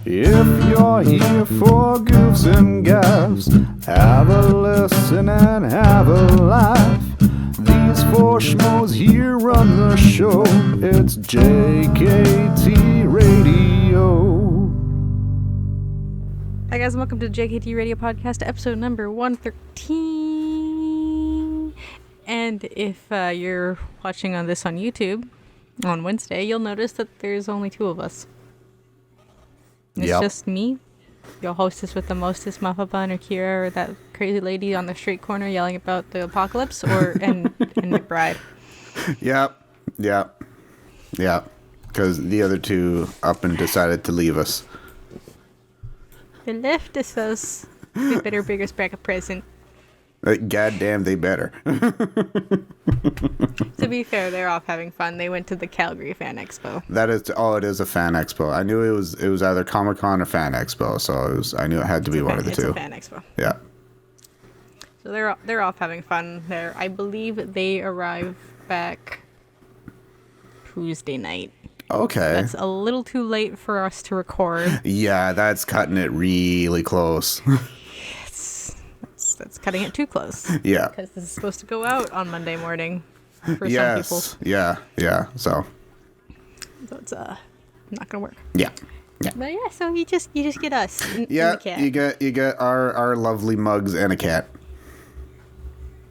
If you're here for goofs and gaffs, have a listen and have a laugh. These four schmoes here run the show. It's JKT Radio. Hi guys, and welcome to the JKT Radio Podcast, episode number 113. And if you're watching on YouTube on Wednesday, you'll notice that there's only two of us. It's just me, your hostess with the mostest, Muffin Bun, or Kyra, or that crazy lady on the street corner yelling about the apocalypse, and McBride. Yep. Because the other two up and decided to leave us. They left us. We better bring us back a present. Goddamn, they better. To be fair, they're off having fun. They went to the Calgary Fan Expo. It is a Fan Expo. I knew it was either Comic-Con or Fan Expo, so I knew it had to be one of the two. It's a Fan Expo. Yeah. So they're off having fun. I believe they arrive back Tuesday night. Okay. That's a little too late for us to record. Yeah, that's cutting it really close. That's cutting it too close. Yeah. Because this is supposed to go out on Monday morning for some people. Yeah. So it's not gonna work. Yeah. But yeah, so you just get us. And Yeah. the cat. You get our lovely mugs and a cat.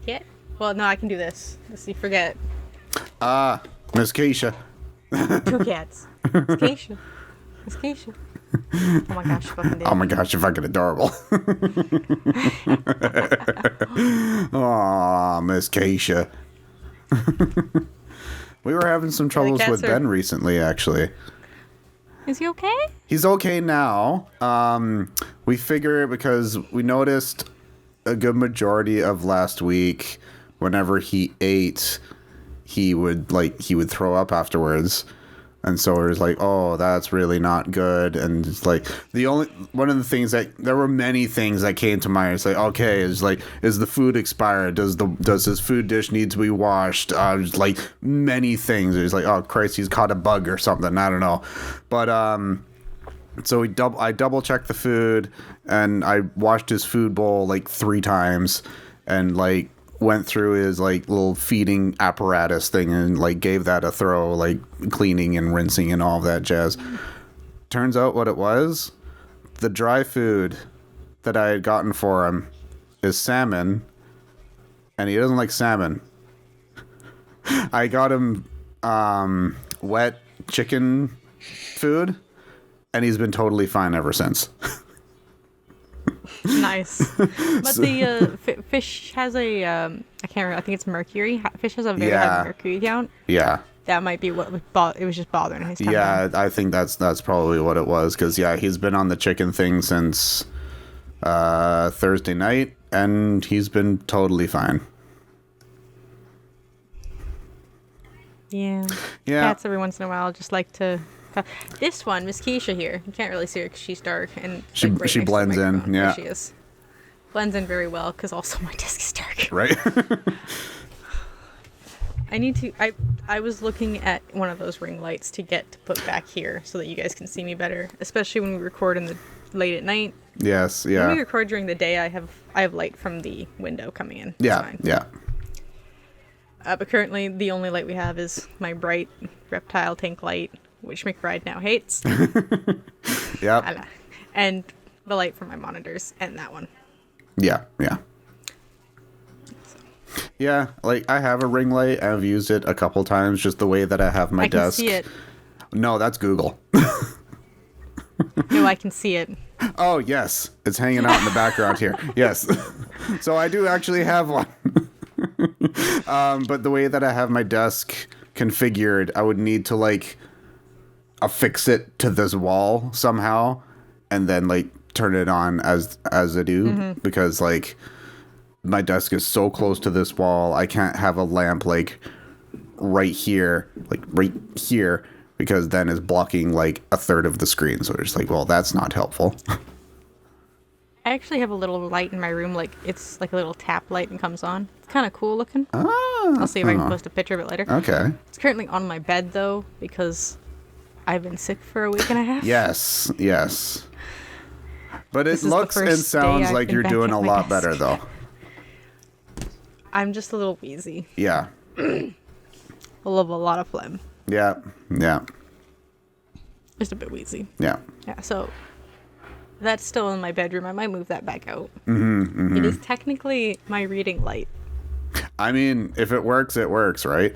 Cat? Well, no, I can do this. Let's see. Forget. Miss Keisha. Two cats. Miss Keisha. Oh my gosh, fucking did. Oh my gosh, you're fucking adorable. Aw, Miss Keisha. We were having some troubles with Ben recently, actually. Is he okay? He's okay now. We figure because we noticed a good majority of last week, whenever he ate, he would throw up afterwards. And so it was like, oh, that's really not good. And it's like one of the things there were many things that came to mind. It's like, okay, is the food expired? Does his food dish need to be washed? Like many things. It's like, oh Christ, he's caught a bug or something. I don't know. But so I double checked the food, and I washed his food bowl like 3 times, and like went through his like little feeding apparatus thing and like gave that a throw, like cleaning and rinsing and all that jazz. Turns out what it was, the dry food that I had gotten for him is salmon, and he doesn't like salmon. I got him wet chicken food, and he's been totally fine ever since. Nice. But the fish has a I can't remember, I think it's mercury. Fish has a very high mercury count. Yeah. That might be what it was just bothering his tummy. Yeah, I think that's probably what it was, because he's been on the chicken thing since Thursday night, and he's been totally fine. Yeah. Cats every once in a while just like to. This one, Miss Keisha here, you can't really see her because she's dark, and she blends in. Yeah, there she is. Blends in very well because also my desk is dark. Right. I was looking at one of those ring lights to put back here so that you guys can see me better, especially when we record late at night. Yes. Yeah. When we record during the day, I have light from the window coming in. Yeah. Yeah. But currently, the only light we have is my bright reptile tank light, which McBride now hates. Yep. And the light from my monitors, and that one. Yeah. Yeah, like I have a ring light. I've used it a couple times, just the way that I have my desk. I can see it. No, that's Google. No, I can see it. Oh, yes. It's hanging out in the background here. Yes. So I do actually have one. But the way that I have my desk configured, I would need to like affix it to this wall somehow, and then like turn it on as I do, because like my desk is so close to this wall, I can't have a lamp like right here, because then it's blocking like a third of the screen. So it's like, well, that's not helpful. I actually have a little light in my room, like it's like a little tap light and comes on. It's kind of cool looking. Oh, I'll see if I can post a picture of it later. Okay. It's currently on my bed though, because I've been sick for a week and a half. Yes. But This it is the looks and first day sounds I've like been you're back doing at a my lot desk. better, though. I'm just a little wheezy. Yeah. Full of a lot of phlegm. Yeah. Just a bit wheezy. Yeah. Yeah, so that's still in my bedroom. I might move that back out. It is technically my reading light. I mean, if it works, right?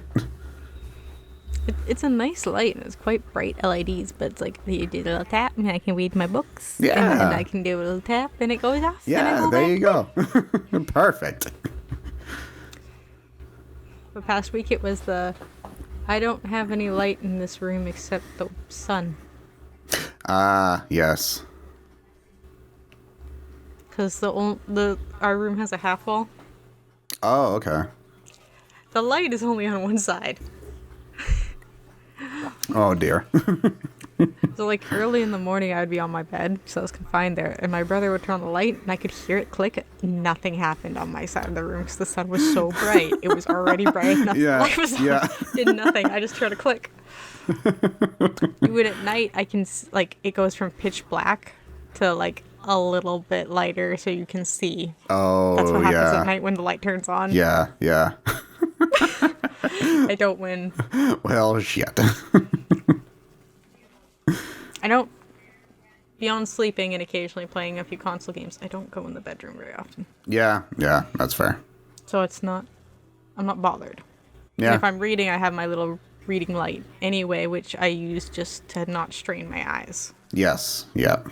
It's a nice light, and it's quite bright LEDs, but it's like you do a little tap, and I can read my books. Yeah. And then I can do a little tap, and it goes off. and I Yeah, go there back you go. Perfect. The past week it was I don't have any light in this room except the sun. Yes. Because our room has a half wall. Oh, okay. The light is only on one side. Oh, dear. So like early in the morning I would be on my bed, so I was confined there, and my brother would turn on the light and I could hear it click. Nothing happened on my side of the room because the sun was so bright. It was already bright enough. Yeah, The light was on. yeah. Did nothing. I just heard a click. Do it at night. I can like it goes from pitch black to like a little bit lighter, so you can see. Oh, That's what happens yeah. at night when the light turns on. Yeah. I don't win. Well, shit. I don't. Beyond sleeping and occasionally playing a few console games, I don't go in the bedroom very often. Yeah, that's fair. So I'm not bothered. Yeah. And if I'm reading, I have my little reading light anyway, which I use just to not strain my eyes. Yes, yeah.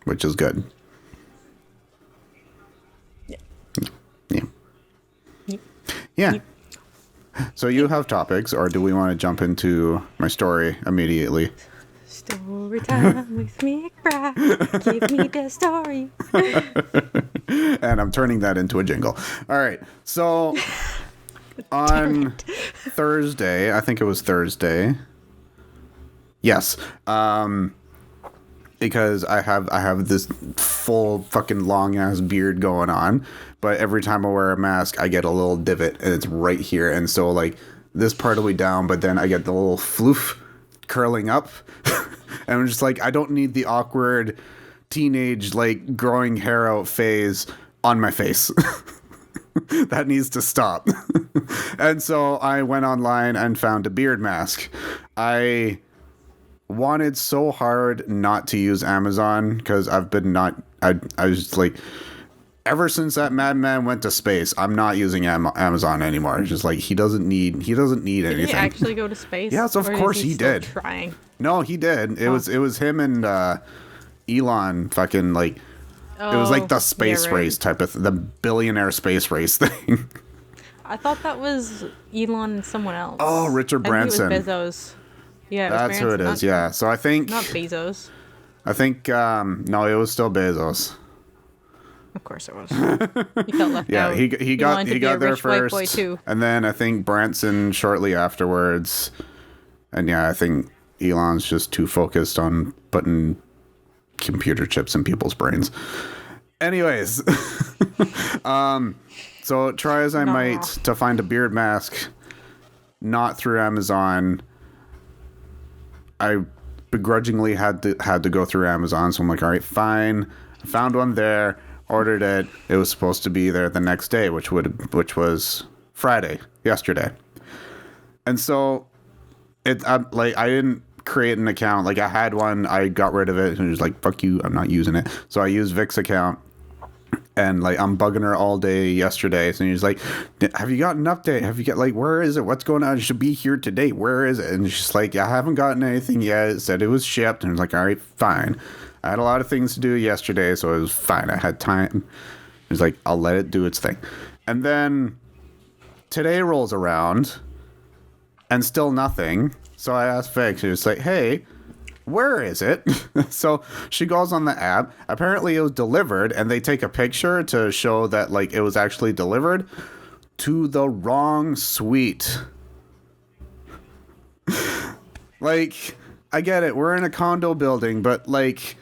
Which is good. Yeah. Yeah. Yeah. So you have topics, or do we want to jump into my story immediately? Story time with McBride. Give me the story. And I'm turning that into a jingle. All right. So on Thursday, I think it was Thursday. Yes. Because I have this full fucking long ass beard going on, but every time I wear a mask, I get a little divot, and it's right here. And so like this part will be down, but then I get the little floof curling up. And I'm just like, I don't need the awkward teenage like growing hair out phase on my face. That needs to stop. And so I went online and found a beard mask. I wanted so hard not to use Amazon because I was like, ever since that madman went to space, I'm not using Amazon anymore. It's just like he doesn't need anything. Did he actually go to space? Yes, of Or is course he he still did. Trying. No, he did. It was him and Elon fucking like it was like the space race type of the billionaire space race thing. I thought that was Elon and someone else. Oh, Richard Branson. I think it was Bezos. Yeah, it was That's who it Branson, is. Yeah. So I think Not Bezos. no, it was still Bezos. Of course it was. He felt left Yeah, out. he got wanted to be there a rich white first, boy too. and then I think Branson shortly afterwards, and yeah, I think Elon's just too focused on putting computer chips in people's brains. Anyways, so try as I might to find a beard mask, not through Amazon. I begrudgingly had to go through Amazon, so I'm like, all right, fine. I found one there, ordered it. It was supposed to be there the next day, which was Friday, yesterday. And so I didn't create an account. Like I had one, I got rid of it, and it was like, fuck you, I'm not using it. So I used Vic's account. And like I'm bugging her all day yesterday, so he's like, "Have you gotten an update? Have you got like where is it? What's going on? It should be here today. Where is it?" And she's like, "I haven't gotten anything yet. It said it was shipped." And I was like, "All right, fine." I had a lot of things to do yesterday, so it was fine. I had time. He's like, "I'll let it do its thing." And then today rolls around, and still nothing. So I asked Vic. She was like, "Hey, where is it?" So she goes on the app. Apparently it was delivered, and they take a picture to show that like it was actually delivered to the wrong suite. Like, I get it, we're in a condo building, but like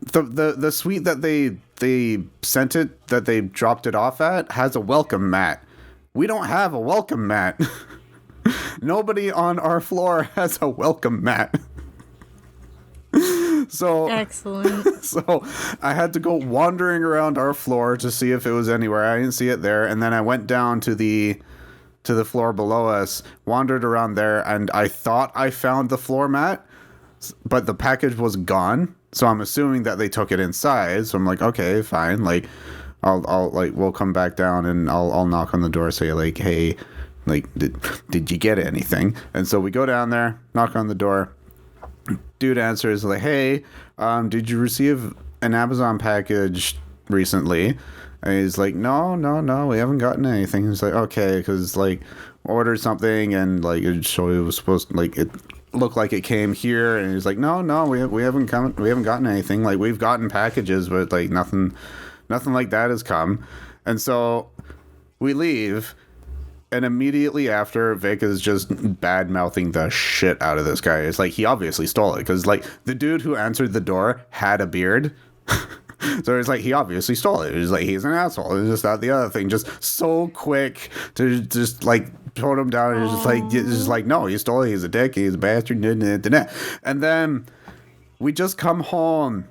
the suite that they sent it, that they dropped it off at, has a welcome mat. We don't have a welcome mat. Nobody on our floor has a welcome mat. So Excellent. So I had to go wandering around our floor to see if it was anywhere. I didn't see it there, and then I went down to the floor below us, wandered around there, and I thought I found the floor mat, but the package was gone. So I'm assuming that they took it inside. So I'm like, okay, fine. Like, I'll like we'll come back down and I'll knock on the door, say like, hey, like did you get anything? And so we go down there, knock on the door. Dude answers like, hey, did you receive an Amazon package recently? And he's like, no, we haven't gotten anything. He's like, okay, because like ordered something and like it showed it was supposed to, like it looked like it came here, and he's like, no, we haven't gotten anything. Like we've gotten packages, but like nothing like that has come. And so we leave. And immediately after, Vic is just bad-mouthing the shit out of this guy. It's like, he obviously stole it. Because, like, the dude who answered the door had a beard. So it's like, he obviously stole it. It's like, he's an asshole. And just that, the other thing. Just so quick to just, like, tone him down. And just like, no, he stole it. He's a dick. He's a bastard. And then we just come home.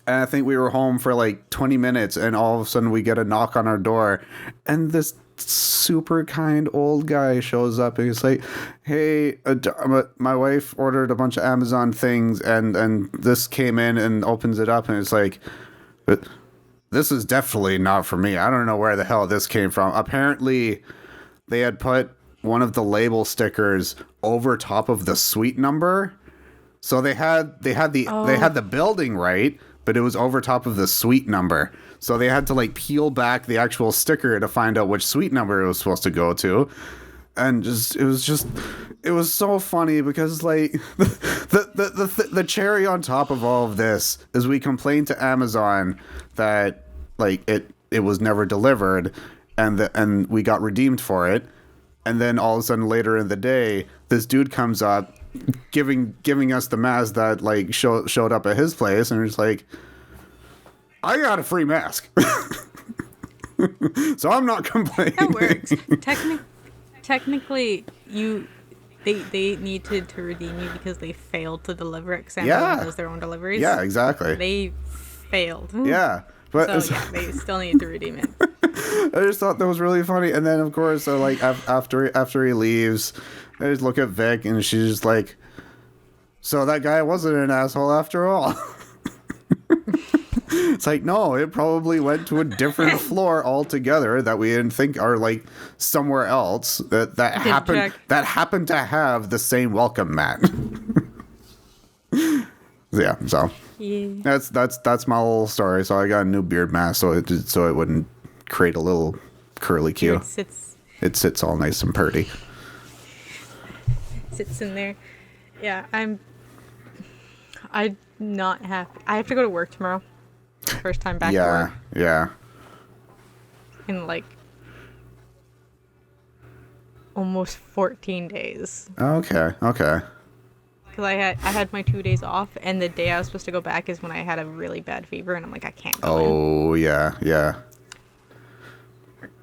And I think we were home for, like, 20 minutes. And all of a sudden, we get a knock on our door. And this super kind old guy shows up and he's like, hey, my wife ordered a bunch of Amazon things and this came in, and opens it up and it's like, this is definitely not for me. I don't know where the hell this came from. Apparently they had put one of the label stickers over top of the suite number, so they had the building right, but it was over top of the suite number. So they had to like peel back the actual sticker to find out which suite number it was supposed to go to. And it was so funny because like the cherry on top of all of this is we complained to Amazon that like it was never delivered and we got redeemed for it. And then all of a sudden later in the day, this dude comes up giving us the mask that like showed up at his place, and it's like, I got a free mask. So I'm not complaining. That works. Technically, they needed to redeem you because they failed to deliver it, because Amazon does their own deliveries. Yeah, exactly. They failed. Yeah. But so yeah, they still need to redeem it. I just thought that was really funny. And then of course, so like after he leaves, I just look at Vic and she's just like, so that guy wasn't an asshole after all. It's like, no, it probably went to a different floor altogether that we didn't think are like somewhere else that happened to have the same welcome mat. Yeah, so that's my little story. So I got a new beard mask so it wouldn't create a little curly Q. It sits all nice and pretty. Sits in there. Yeah, I'm not happy. I have to go to work tomorrow. First time back to work. Yeah. In like almost 14 days. Okay. Because I had my 2 days off, and the day I was supposed to go back is when I had a really bad fever, and I'm like, I can't go in. Oh, yeah.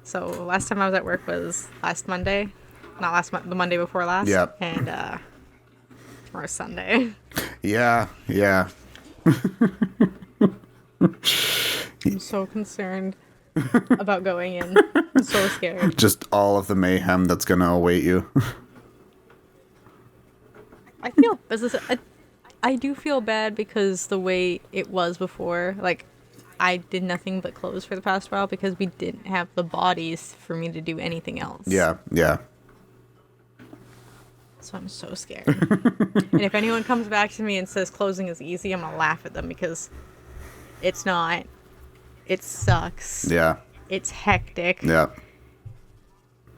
So last time I was at work was last Monday. Not last the Monday before last. Yep. And tomorrow's Sunday. Yeah. I'm so concerned about going in. I'm so scared. Just all of the mayhem that's going to await you. I do feel bad because the way it was before, like, I did nothing but clothes for the past while because we didn't have the bodies for me to do anything else. Yeah. So I'm so scared. And if anyone comes back to me and says closing is easy, I'm going to laugh at them because it's not. It sucks. Yeah. It's hectic. Yeah.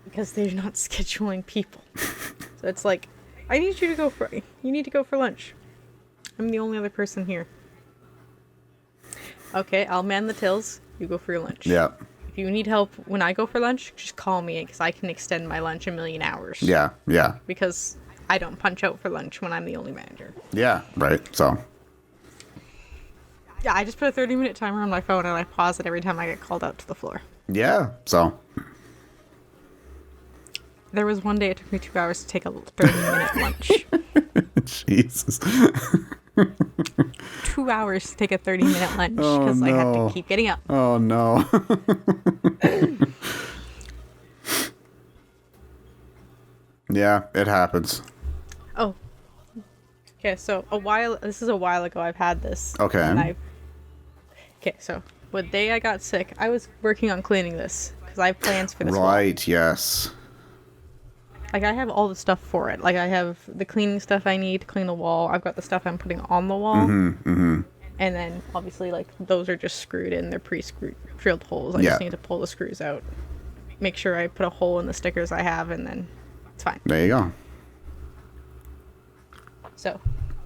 Because they're not scheduling people. So it's like, you need to go for lunch. I'm the only other person here. Okay, I'll man the tills. You go for your lunch. Yeah. If you need help when I go for lunch, just call me because I can extend my lunch a million hours. Yeah. Because I don't punch out for lunch when I'm the only manager. Yeah, right. So. Yeah, I just put a 30-minute timer on my phone and I pause it every time I get called out to the floor. Yeah, so. There was one day it took me 2 hours to take a 30-minute lunch. Jesus. 2 hours to take a 30-minute lunch because Oh, I had no. to keep getting up. Oh, no. Yeah, it happens. Oh. Okay, so this is a while ago I've had this. Okay. Okay, so the day I got sick, I was working on cleaning this because I have plans for this wall. Right, yes. Like, I have all the stuff for it. Like, I have the cleaning stuff I need to clean the wall. I've got the stuff I'm putting on the wall. And then, obviously, like, those are just screwed in. They're pre-screwed, drilled holes. I just need to pull the screws out. Make sure I put a hole in the stickers I have, and then it's fine. There you go. So,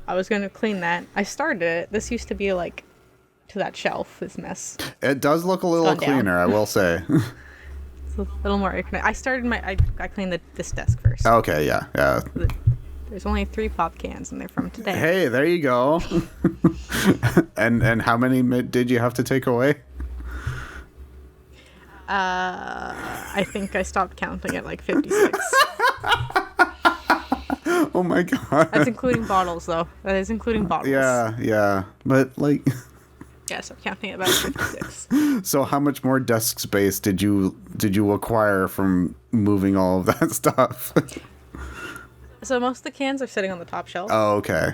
I was going to clean that. I started it. This used to be, like, to that shelf, this mess. It does look a little cleaner, I will say. It's a little more organized. I started I cleaned this desk first. Okay, yeah. There's only 3 pop cans, and they're from today. Hey, there you go. And how many did you have to take away? I think I stopped counting at like 56. Oh my god. That's including bottles, though. That is including bottles. Yeah. But like... Yeah, so counting at about 56. So how much more desk space did you acquire from moving all of that stuff? So most of the cans are sitting on the top shelf. Oh, okay.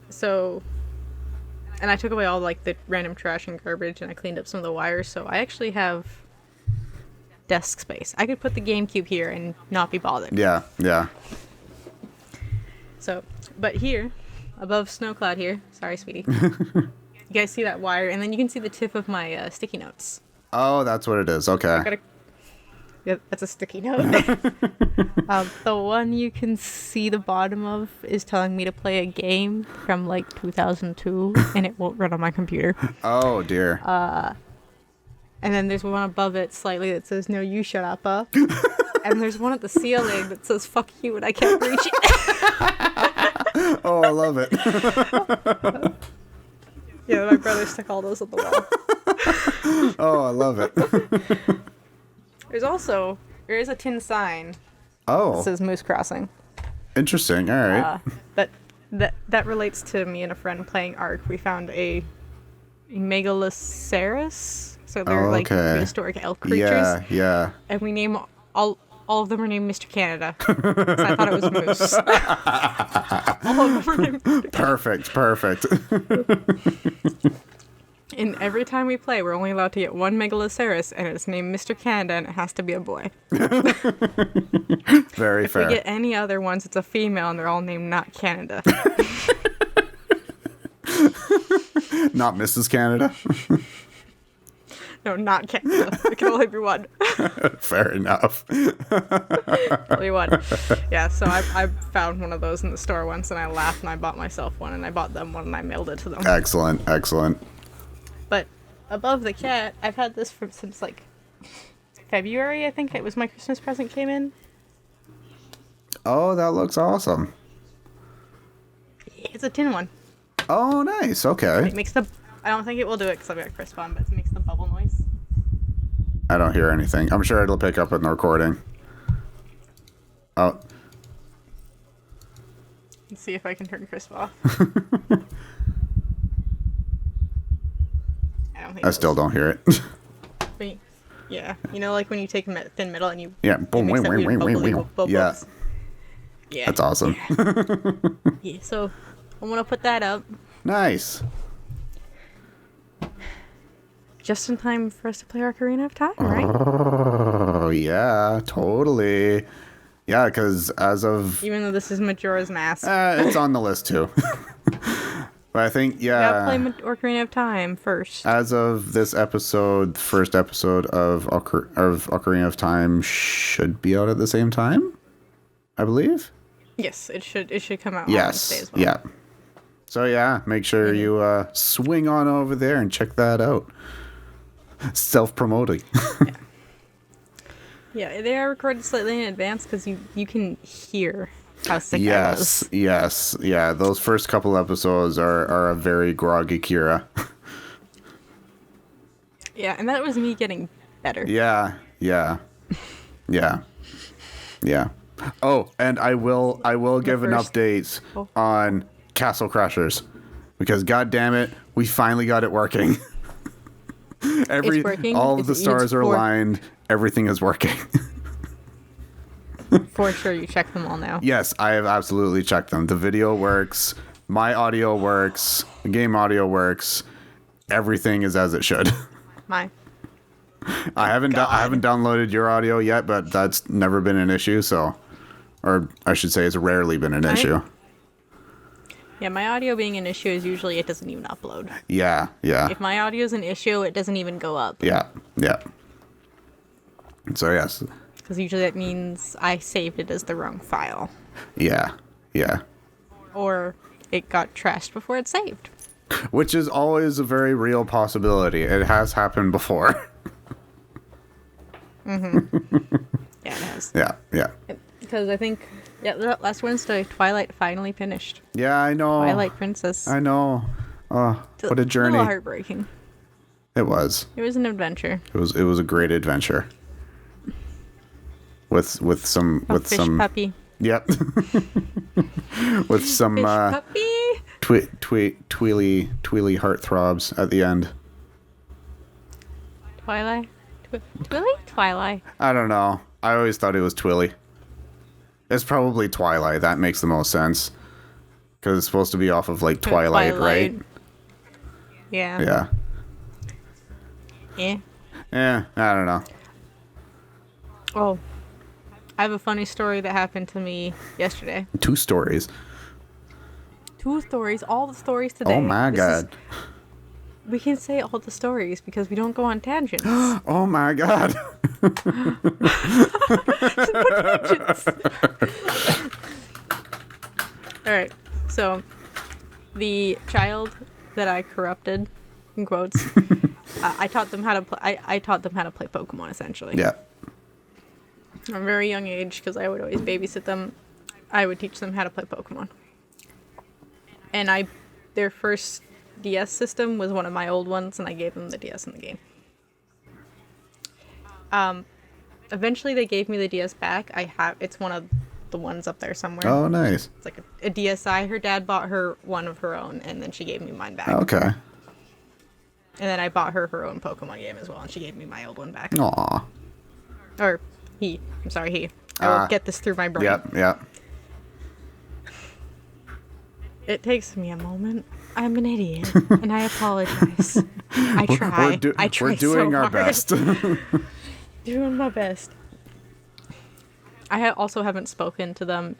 So, and I took away all like the random trash and garbage, and I cleaned up some of the wires. So I actually have desk space. I could put the GameCube here and not be bothered. Yeah. So, but here, above Snowcloud here, sorry, sweetie. You guys see that wire, and then you can see the tip of my sticky notes. Oh, that's what it is. Okay. Yeah, that's a sticky note. The one you can see the bottom of is telling me to play a game from like 2002, and it won't run on my computer. Oh dear. And then there's one above it slightly that says, "No, you shut up, And there's one at the ceiling that says, "Fuck you," and I can't reach it. Oh, I love it. Yeah, my brother stuck all those on the wall. Oh, I love it. There is a tin sign Oh. that says Moose Crossing. Interesting. All right. That relates to me and a friend playing Ark. We found a Megaloceros. So they're like prehistoric elk creatures. Yeah. And we name all of them are named Mr. Canada. So I thought it was Moose. All of them are named Mr. Perfect. And every time we play, we're only allowed to get one Megaloceros, and it's named Mr. Canada, and it has to be a boy. Very If fair. we get any other ones, it's a female, and they're all named not Canada. Not Mrs. Canada. No, not Canada. It can only be one. Fair enough. Only one. Yeah, so I found one of those in the store once, and I laughed, and I bought myself one, and I bought them one, and I mailed it to them. Excellent. But above the cat, I've had this since like February, I think. It was my Christmas present came in. Oh, that looks awesome. It's a tin one. Oh, nice. Okay. It makes I don't think it will do it because I've got crisp on, but it makes the bubble noise. I don't hear anything. I'm sure it'll pick up in the recording. Oh. Let's see if I can turn crisp off. I still don't hear it. Yeah, you know, like when you take thin metal and you Boom, mix that weird bubbly bubbles. Yeah, that's awesome. Yeah, so I'm gonna put that up Nice. just in time for us to play Ocarina of Time, right? Oh yeah, totally. Yeah, because as of Even though this is Majora's Mask, it's on the list too. But I think gotta play Ocarina of Time first. as of this episode, first episode of Ocarina of Time should be out at the same time, I believe. Yes, it should come out on Wednesday as well. Yeah. So yeah, make sure you swing on over there and check that out. Self-promoting. Yeah, they are recorded slightly in advance because you can hear how sick I was. Yes. Yeah, those first couple episodes are a very groggy Kyra. Yeah, and that was me getting better. Yeah. Yeah. Oh, and I will give an update on Castle Crashers, because god damn it, we finally got it working. It's working. All of the stars are aligned. Everything is working. For sure, you check them all now. Yes, I have absolutely checked them. The video works. My audio works. The game audio works. Everything is as it should. I haven't downloaded your audio yet, but that's never been an issue. So, or I should say, it's rarely been an issue. Yeah, my audio being an issue is usually it doesn't even upload. Yeah. If my audio is an issue, it doesn't even go up. Yeah. So yes. Because usually that means I saved it as the wrong file. Yeah. Or it got trashed before it saved. Which is always a very real possibility. It has happened before. Mm-hmm. Yeah, it has. Yeah. Because I think, last Wednesday, Twilight finally finished. Yeah, I know. Twilight Princess. I know. Oh, what a journey. A little heartbreaking. It was. It was an adventure. It was a great adventure. With some puppy. Yep. With some fish puppy. Tweely heartthrobs at the end. Twilight? Twilight? I don't know. I always thought it was Twilly. It's probably Twilight. That makes the most sense. Because it's supposed to be off of, like, Twilight, right? Yeah. Yeah, I don't know. Oh. I have a funny story that happened to me yesterday. 2 stories. 2 stories. All the stories today. Oh, my God. We can say all the stories because we don't go on tangents. Oh, my God. All right. So, the child that I corrupted, in quotes, I taught them how to play. I taught them how to play Pokemon, essentially. Yeah. From a very young age, because I would always babysit them. I would teach them how to play Pokemon. And their first DS system was one of my old ones, and I gave them the DS in the game. Eventually they gave me the DS back. It's one of the ones up there somewhere. Oh, nice. It's like a DSi. Her dad bought her one of her own, and then she gave me mine back. Okay. And then I bought her own Pokemon game as well, and she gave me my old one back. Aw. Or he. I'm sorry, he. I will get this through my brain. Yep. It takes me a moment. I'm an idiot, and I apologize. I try. I try. We're doing so our hard. best. Doing my best. I also haven't spoken to them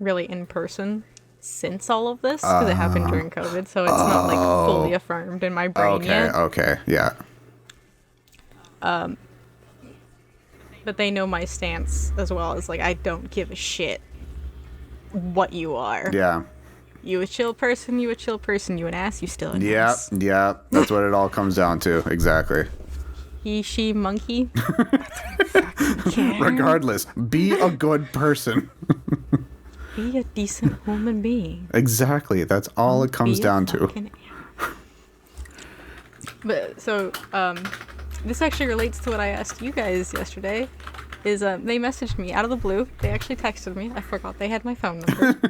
really in person since all of this, because it happened during COVID, so it's not like fully affirmed in my brain yet. Okay, yeah. But they know my stance as well as, like, I don't give a shit what you are. Yeah. You a chill person, you an ass, you still an Yep, ass. yep. That's what it all comes down to. Exactly. He, she, monkey. Regardless, be a good person. Be a decent human being. Exactly. That's all it comes down to. But so, this actually relates to what I asked you guys yesterday. Is they messaged me out of the blue. They actually texted me. I forgot they had my phone number.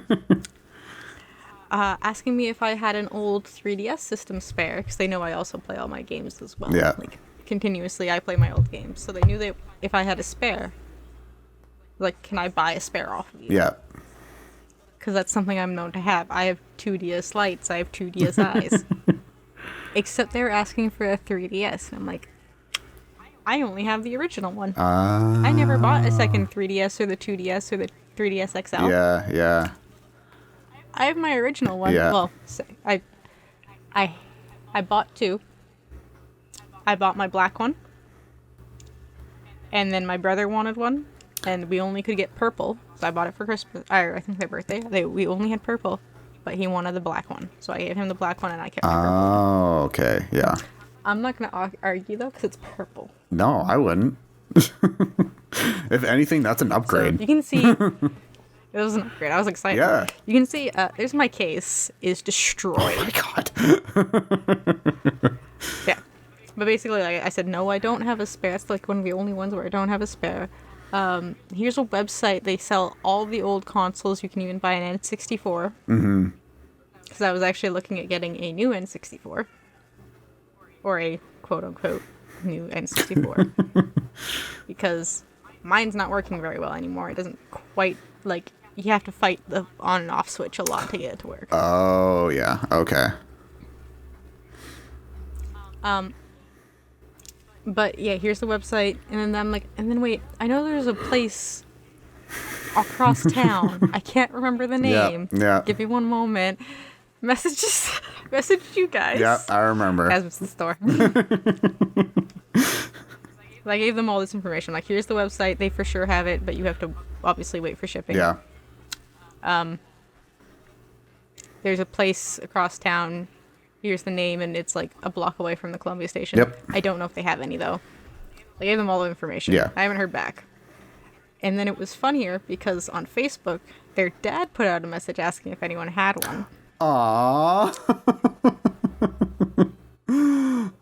Asking me if I had an old 3DS system spare, because they know I also play all my games as well. Yeah. Like, continuously, I play my old games. So they knew that if I had a spare, like, can I buy a spare off of you? Yeah. Because that's something I'm known to have. I have 2 DS Lites. I have 2 DSis. Except they were asking for a 3DS. And I'm like, I only have the original one. I never bought a second 3DS or the 2DS or the 3DS XL. Yeah. I have my original one. Yeah. Well, I bought 2. I bought my black one. And then my brother wanted one. And we only could get purple. So I bought it for Christmas. Or I think my birthday. We only had purple. But he wanted the black one. So I gave him the black one and I kept my purple. Oh, okay. Yeah. I'm not going to argue, though, because it's purple. No, I wouldn't. If anything, that's an upgrade. So you can see... It was an upgrade. I was excited. Yeah. You can see, there's my case is destroyed. Oh, my God. Yeah. But basically, like I said, no, I don't have a spare. It's like one of the only ones where I don't have a spare. Here's a website. They sell all the old consoles. You can even buy an N64. Mm-hmm. Because I was actually looking at getting a new N64. Or a quote-unquote new N64. Because mine's not working very well anymore. It doesn't quite, like, you have to fight the on and off switch a lot to get it to work. Oh, yeah. Okay. But yeah, here's the website, and then I'm like, and then wait, I know there's a place across town. I can't remember the name. Yeah. Give me one moment. Message you guys. Yeah, I remember. As the store. I gave them all this information. Like, here's the website. They for sure have it, but you have to obviously wait for shipping. Yeah. There's a place across town. Here's the name, and it's like a block away from the Columbia station. Yep. I don't know if they have any, though. I gave them all the information. Yeah. I haven't heard back. And then it was funnier because on Facebook, their dad put out a message asking if anyone had one. Aww.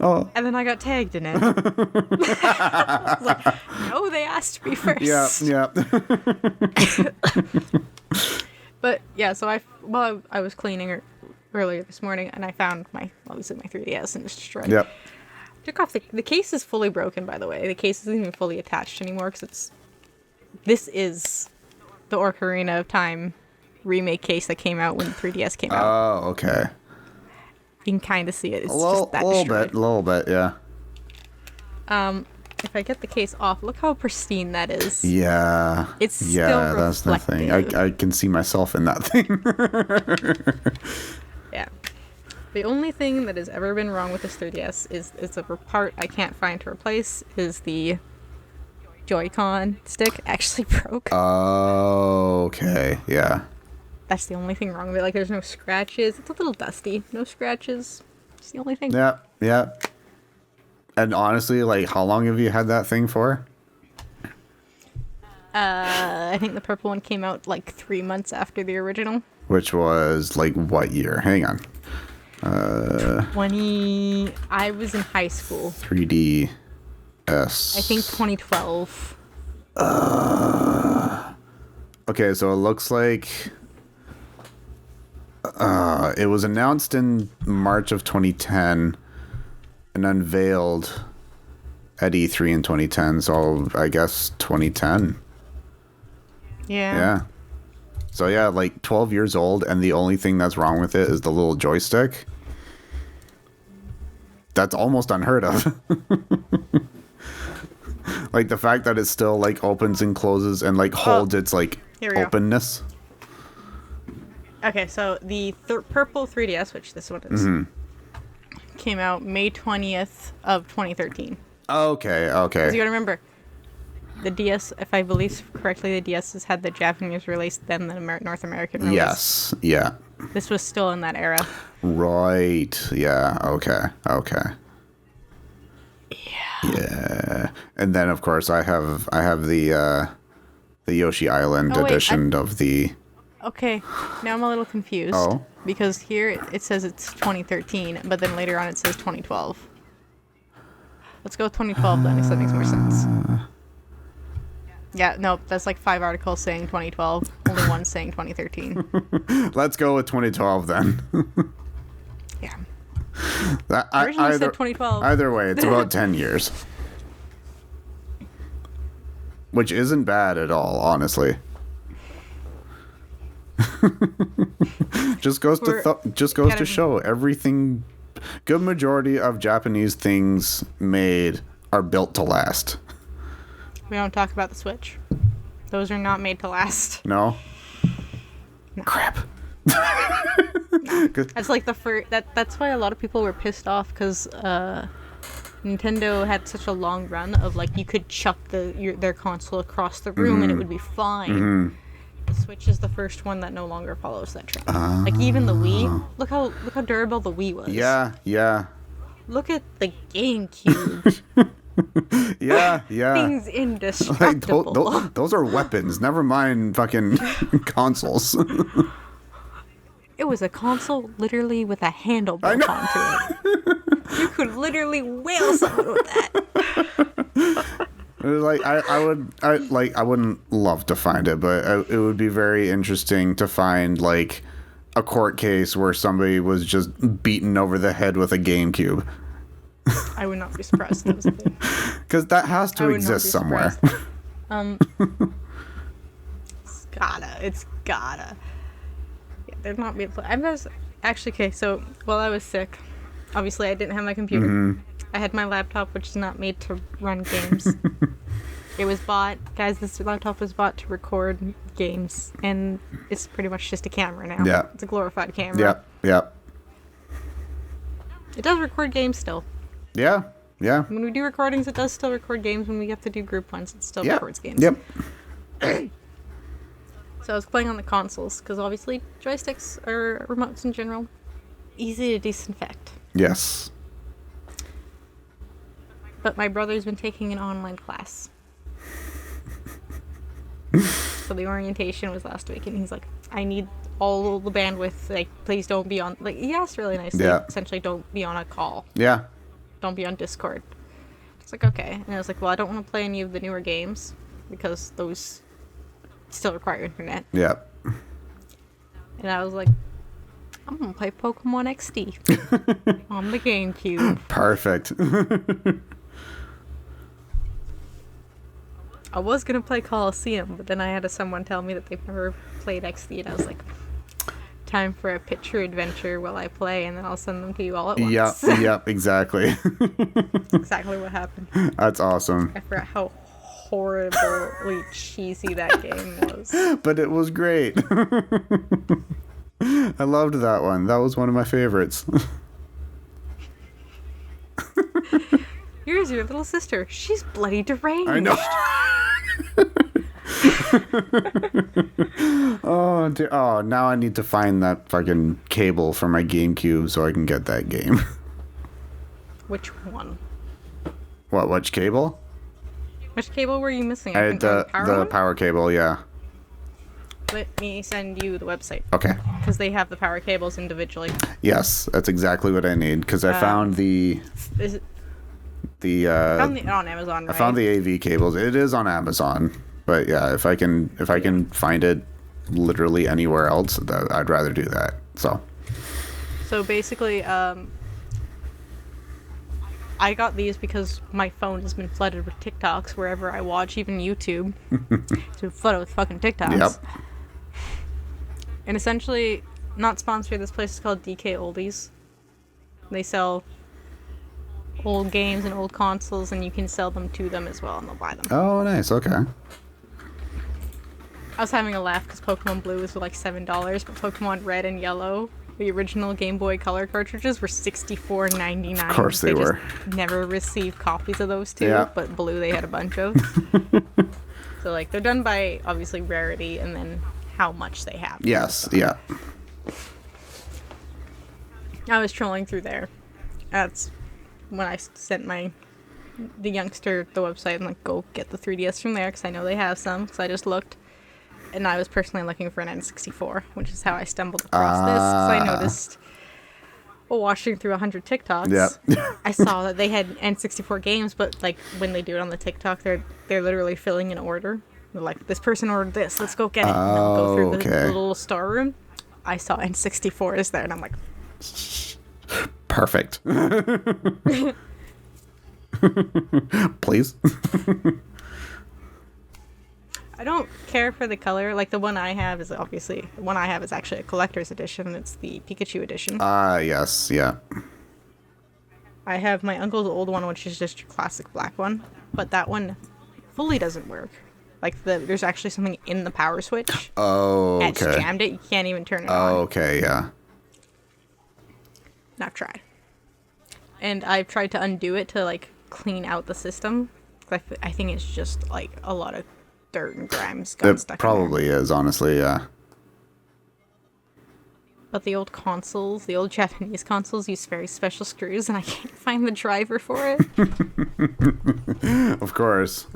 Oh. And then I got tagged in it. I was like, no, they asked me first. Yeah. But yeah, so I was cleaning earlier this morning, and I found my 3DS and just destroyed it. Yep. Took off the case is fully broken, by the way. The case isn't even fully attached anymore because this is the Ocarina of Time remake case that came out when 3DS came out. Oh, okay. You can kind of see it. It's A just that destroyed. little bit, yeah. If I get the case off, look how pristine that is. Yeah. It's still that's the thing. I can see myself in that thing. Yeah. The only thing that has ever been wrong with this 3DS is a part I can't find to replace is the Joy-Con stick actually broke. Oh, okay. Yeah. That's the only thing wrong with it. Like, there's no scratches. It's a little dusty. No scratches. It's the only thing. Yeah. And honestly, like, how long have you had that thing for? I think the purple one came out like 3 months after the original. Which was, like, what year? Hang on. I was in high school. 3DS. I think 2012. Okay, so it looks like it was announced in March of 2010 and unveiled at E3 in 2010, so I guess 2010. Yeah. So yeah, like 12 years old, and the only thing that's wrong with it is the little joystick. That's almost unheard of. Like the fact that it still like opens and closes and like holds its like openness. Okay, so the purple 3DS, which this one is, came out May 20th of 2013. Okay. So you gotta remember, the DS, if I believe correctly, the DS has had the Japanese release, then the North American release. Yes. Yeah. This was still in that era. Right. Yeah. Okay. Yeah. And then of course I have the Yoshi Island edition of the. Okay, now I'm a little confused. Oh. Because here it says it's 2013, but then later on it says 2012. Let's go with 2012 then, because that makes more sense. Yeah, no, that's like 5 articles saying 2012, only one saying 2013. Let's go with 2012 then. Yeah. Originally said 2012. Either way, it's about 10 years. Which isn't bad at all, honestly. Just goes to show everything. Good majority of Japanese things made are built to last. We don't talk about the Switch. Those are not made to last. No. Crap. That's like the first. That's why a lot of people were pissed off because Nintendo had such a long run of like you could chuck their console across the room and it would be fine. The Switch is the first one that no longer follows that trend. Like even the Wii, look how durable the Wii was. Yeah. Look at the GameCube. Yeah. Things indestructible. Like, those are weapons. Never mind fucking consoles. It was a console literally with a handle built onto it. You could literally whale someone with that. Like I wouldn't love to find it, but it would be very interesting to find like a court case where somebody was just beaten over the head with a GameCube. I would not be surprised. Because that has to exist somewhere. It's gotta. Yeah, they're not being. I was actually okay. So while I was sick, obviously I didn't have my computer. Mm-hmm. I had my laptop, which is not made to run games. It was bought, guys. This laptop was bought to record games, and it's pretty much just a camera now. Yeah, it's a glorified camera. Yep. It does record games still. Yeah. When we do recordings, it does still record games. When we have to do group ones, it still records games. Yep. So I was playing on the consoles, because obviously joysticks or remotes in general, easy to disinfect. Yes. But my brother's been taking an online class. So the orientation was last week, and he's like, I need all the bandwidth. Like, please don't be on... Like, he asked really nicely. Yeah. Essentially, don't be on a call. Yeah. Don't be on Discord. It's like, okay. And I was like, well, I don't want to play any of the newer games, because those still require internet. Yep. And I was like, I'm going to play Pokemon XD on the GameCube. Perfect. I was going to play Coliseum, but then I had someone tell me that they've never played XD, and I was like, time for a picture adventure while I play, and then I'll send them to you all at once. Yep, exactly. Exactly what happened. That's awesome. I forgot how horribly cheesy that game was. But it was great. I loved that one. That was one of my favorites. Here's your little sister. She's bloody deranged. I know. Oh, dear. Oh, now I need to find that fucking cable for my GameCube so I can get that game. Which one? Which cable? Which cable were you missing? The power cable, yeah. Let me send you the website. Okay. Because they have the power cables individually. Yes, that's exactly what I need. Because I found found it on Amazon, right? I found the AV cables. It is on Amazon, but yeah, if I can find it literally anywhere else, I'd rather do that. So basically, I got these because my phone has been flooded with TikToks wherever I watch, even YouTube. It's been flooded with fucking TikToks. Yep. And essentially, not sponsored. This place is called DK Oldies. They sell old games and old consoles, and you can sell them to them as well, and they'll buy them. Oh, nice. Okay. I was having a laugh because Pokemon Blue was like $7, but Pokemon Red and Yellow, the original Game Boy Color cartridges, were $64.99. Of course they were. Just never received copies of those two, Yeah. but Blue they had a bunch of. So like they're done by obviously rarity and then how much they have. Yes. Yeah. I was trolling through there. That's when I sent the youngster the website and like, go get the 3DS from there because I know they have some. Because I just looked, and I was personally looking for an N64, which is how I stumbled across this. Because I noticed, while watching through 100 TikToks, Yep. I saw that they had N64 games, but like when they do it on the TikTok, they're literally filling an order. They're like, this person ordered this, let's go get it. And I'll go through the little storeroom. I saw N64s there, and I'm like, perfect. Please. I don't care for the color. Like the one I have is actually a collector's edition. It's the Pikachu edition. Yes, yeah. I have my uncle's old one, which is just your classic black one, but that one fully doesn't work. Like there's actually something in the power switch. Oh, okay. It's jammed it. You can't even turn it on. Oh, okay, yeah. And I've tried. And I've tried to undo it to like clean out the system. I think it's just like a lot of dirt and grime got stuck in there. It probably is, honestly, yeah. But the old consoles, the old Japanese consoles, use very special screws, and I can't find the driver for it. Of course.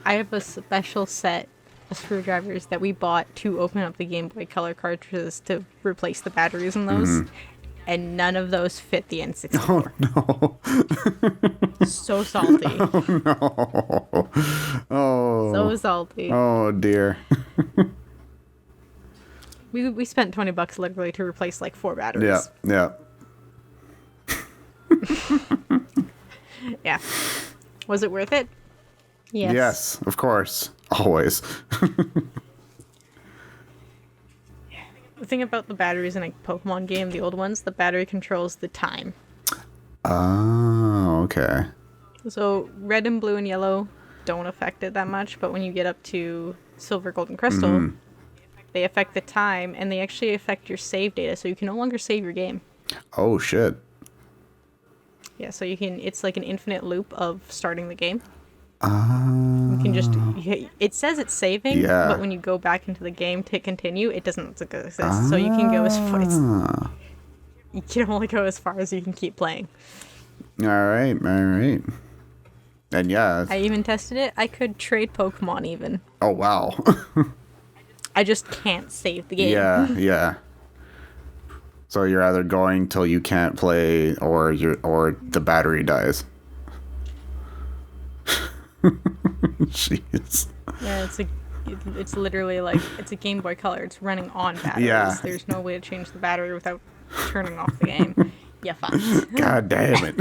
I have a special set of screwdrivers that we bought to open up the Game Boy Color cartridges to replace the batteries in those. and none of those fit the N64. Oh no. So salty. No. Oh. So salty. Oh dear. We spent $20 literally to replace like 4 batteries. Yeah. Yeah. Was it worth it? Yes. Yes, of course. Always. The thing about the batteries in a Pokemon game, the old ones, the battery controls the time. Oh, okay. So red and blue and yellow don't affect it that much, but when you get up to silver, gold, and crystal, they affect the time, and they actually affect your save data, so you can no longer save your game. Oh, shit. Yeah, so you can, it's like an infinite loop of starting the game. You can just, it says it's saving, Yeah. but when you go back into the game to continue, it doesn't exist. So you can go as far, you can only go as far as you can keep playing. All right. And yeah. I even tested it. I could trade Pokemon even. Oh, wow. I just can't save the game. Yeah. So you're either going till you can't play, or the battery dies. Jeez. Yeah, it's literally like, it's a Game Boy Color. It's running on batteries. Yeah. There's no way to change the battery without turning off the game. Yeah, fine. God damn it.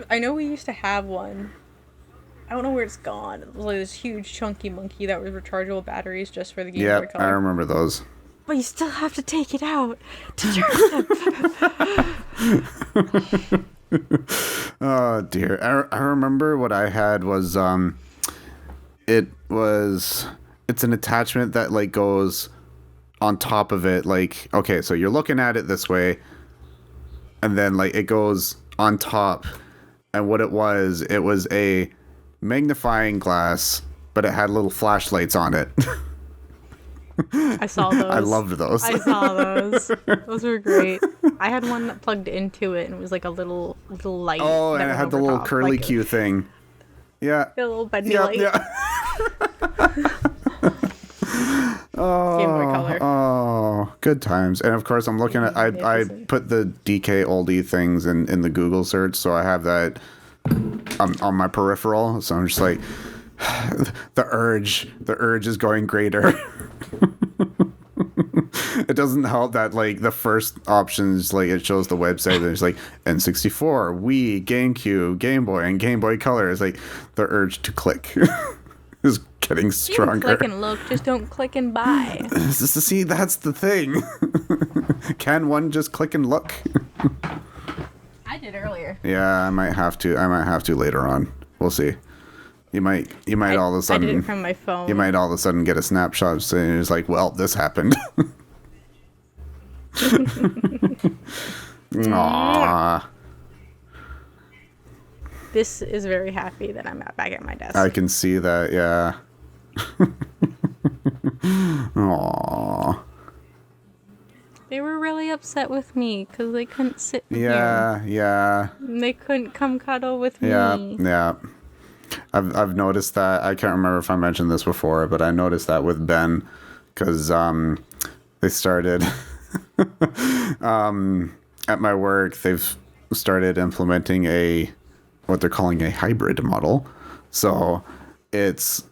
I know we used to have one. I don't know where it's gone. It was like this huge chunky monkey that was rechargeable batteries just for the Game Boy Yep, Color. I remember those. But you still have to take it out to charge them. Oh dear. I remember what I had was it's an attachment that like goes on top of it, like, okay, so you're looking at it this way, and then like it goes on top, and what it was a magnifying glass, but it had little flashlights on it. I saw those. I loved those. I saw those. Those were great. I had one that plugged into it, and it was like a little light. Oh, and it had the little curly like Q thing. Yeah. A little bendy light. Yeah. Game Boy Color. Oh, good times. And of course, I'm looking at, I put the DK oldie things in the Google search, so I have that on my peripheral. So I'm just like, the urge is going greater. It doesn't help that like the first options, like it shows the website and it's like N64, Wii, GameCube, Game Boy, and Game Boy Color. Is like the urge to click is getting stronger. You can click and look, just don't click and buy. See, that's the thing. Can one just click and look? I did earlier. Yeah, I might have to later on. We'll see. You might all of a sudden. I did it from my phone. You might all of a sudden get a snapshot saying it's like, well, this happened. Aww. This is very happy that I'm back at my desk. I can see that, yeah. Aww. They were really upset with me because they couldn't sit Yeah, here. yeah. They couldn't come cuddle with Yeah, me. yeah. I've noticed that. I can't remember if I mentioned this before, but I noticed that with Ben because they started at my work. They've started implementing what they're calling a hybrid model. So it's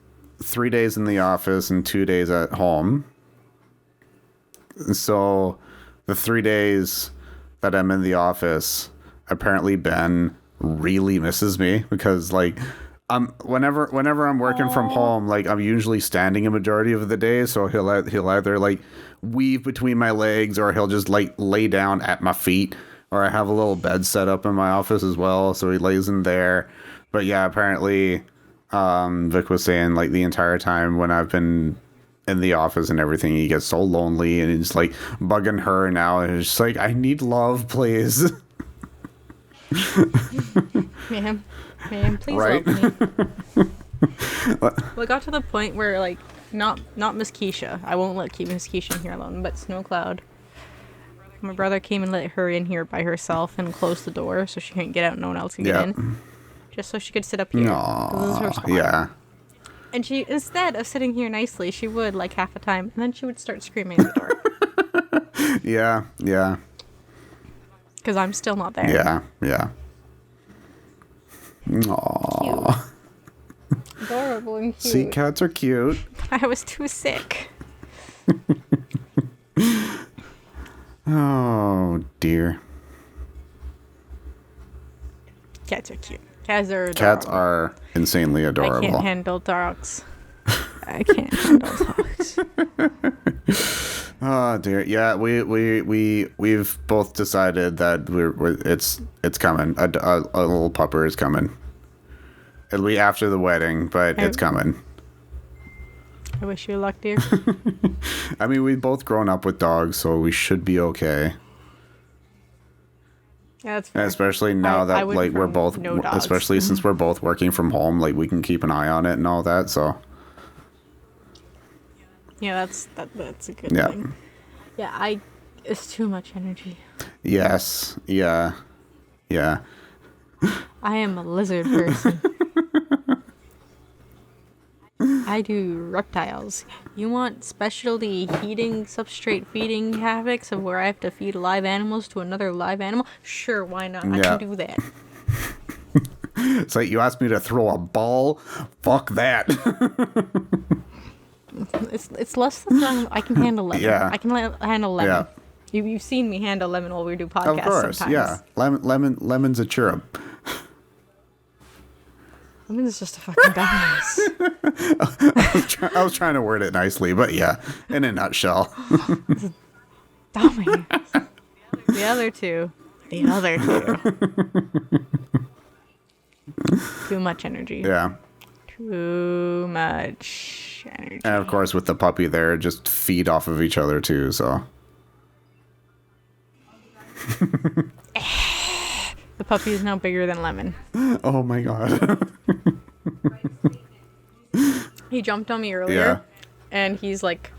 3 days in the office and 2 days at home. So the 3 days that I'm in the office, apparently Ben really misses me because like whenever I'm working from home, like I'm usually standing a majority of the day, so he'll either like weave between my legs or he'll just like lay down at my feet, or I have a little bed set up in my office as well, so he lays in there. But yeah, apparently Vic was saying like the entire time when I've been in the office and everything, he gets so lonely and he's like bugging her now, and it's just like, I need love, please. Man, please right? love me. Well, it got to the point where, like, not Miss Keisha. I won't let Miss Keisha in here alone, but Snow Cloud. My brother came and let her in here by herself and closed the door so she couldn't get out and no one else could get in. Just so she could sit up here. 'Cause this is her spot. Yeah. And she, instead of sitting here nicely, she would, like, half the time, and then she would start screaming at the door. Yeah, yeah, Because I'm still not there. yeah, yeah. Aww. Adorable and See, cute. cats are cute. I was too sick. Oh dear. Cats are cute. Cats are adorable. Cats are insanely I adorable. can't handle dogs. I can't handle dogs. Oh dear. Yeah, we've both decided that it's coming. A little pupper is coming. It'll be after the wedding, but it's coming. I wish you luck, dear. I mean, we've both grown up with dogs, so we should be okay. Yeah, that's fair. Especially now I that went like we're from both, no dogs. especially since we're both working from home, like we can keep an eye on it and all that. So Yeah, that's a good yeah. thing. Yeah, it's too much energy. Yes. Yeah. Yeah. I am a lizard person. I do reptiles. You want specialty heating, substrate feeding habits of where I have to feed live animals to another live animal? Sure, why not? I Yeah. can do that. It's like you asked me to throw a ball. Fuck that. It's less than I can handle lemon. Yeah. I can handle lemon. Yeah. You've seen me handle lemon while we do podcasts Of course. sometimes. Yeah. Lemon's a cherub. Lemon is just a fucking dumbass. I was trying to word it nicely, but yeah, in a nutshell. Dumbass. The other two. Too much energy. Yeah. Too much energy. And of course, with the puppy there, just feed off of each other too, so. The puppy is now bigger than Lemon. Oh my god. He jumped on me earlier. Yeah. And he's like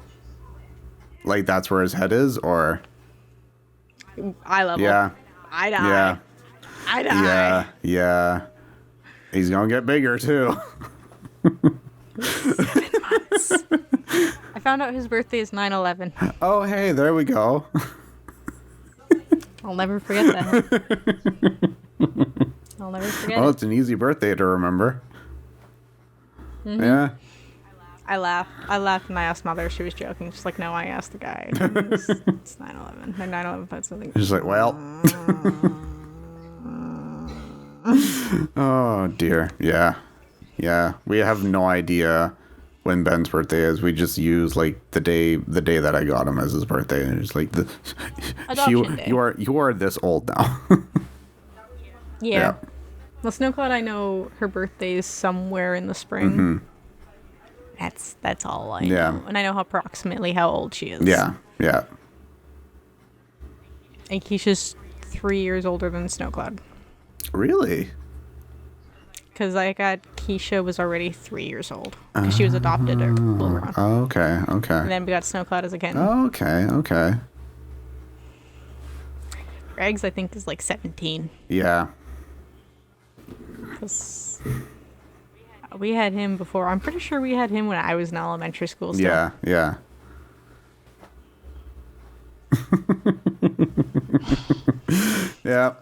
Like that's where his head is, or? eye level. Yeah. I die. Yeah. I die. Yeah. Yeah. He's gonna get bigger too. 7 months. I found out his birthday is 9/11. Oh, hey, there we go. I'll never forget that. I'll never forget Well, it. it's an easy birthday to remember. Mm-hmm. Yeah. I laughed and I asked Mother if she was joking. She's like, no, I asked the guy. It's 9/11. And 9/11 put something. She's like, well. Oh, dear. Yeah. Yeah. We have no idea when Ben's birthday is. We just use like the day that I got him as his birthday. And it's like, Adoption day. you are this old now. Yeah. Well, Snowcloud, I know her birthday is somewhere in the spring. Mm-hmm. That's all I Yeah. know. And I know approximately how old she is. Yeah. Yeah. And Keisha's 3 years older than Snowcloud. Really? Because I got Keisha was already 3 years old. Because she was adopted or Wilbur. Okay. Okay. And then we got Snowcloud as a kitten. Okay. Okay. Regs, I think, is like 17. Yeah. 'Cause we had him before. I'm pretty sure we had him when I was in elementary school still. Yeah. Yeah. Yeah.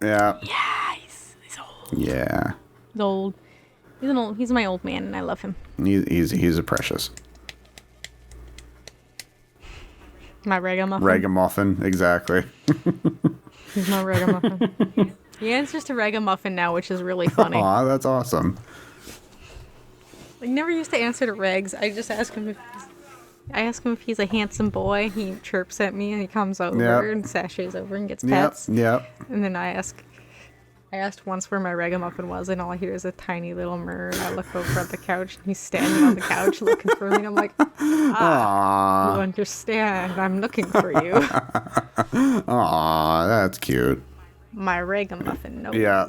Yeah. Yeah, he's old. Yeah. He's old. He's my old man, and I love him. He's a precious My ragamuffin. ragamuffin. Exactly. He's my ragamuffin. He answers to ragamuffin now, which is really funny. Aw, that's awesome. I never used to answer to Regs. I just ask him if he's a handsome boy. He chirps at me and he comes over Yep. and sashays over and gets Yep. pets. Yep. And then I asked once where my ragamuffin was, and all I hear is a tiny little murr. And I look over at the couch, and he's standing on the couch looking for me. And I'm like, you Aw. understand? I'm looking for you. Aw, that's cute. My ragamuffin knows. Yeah.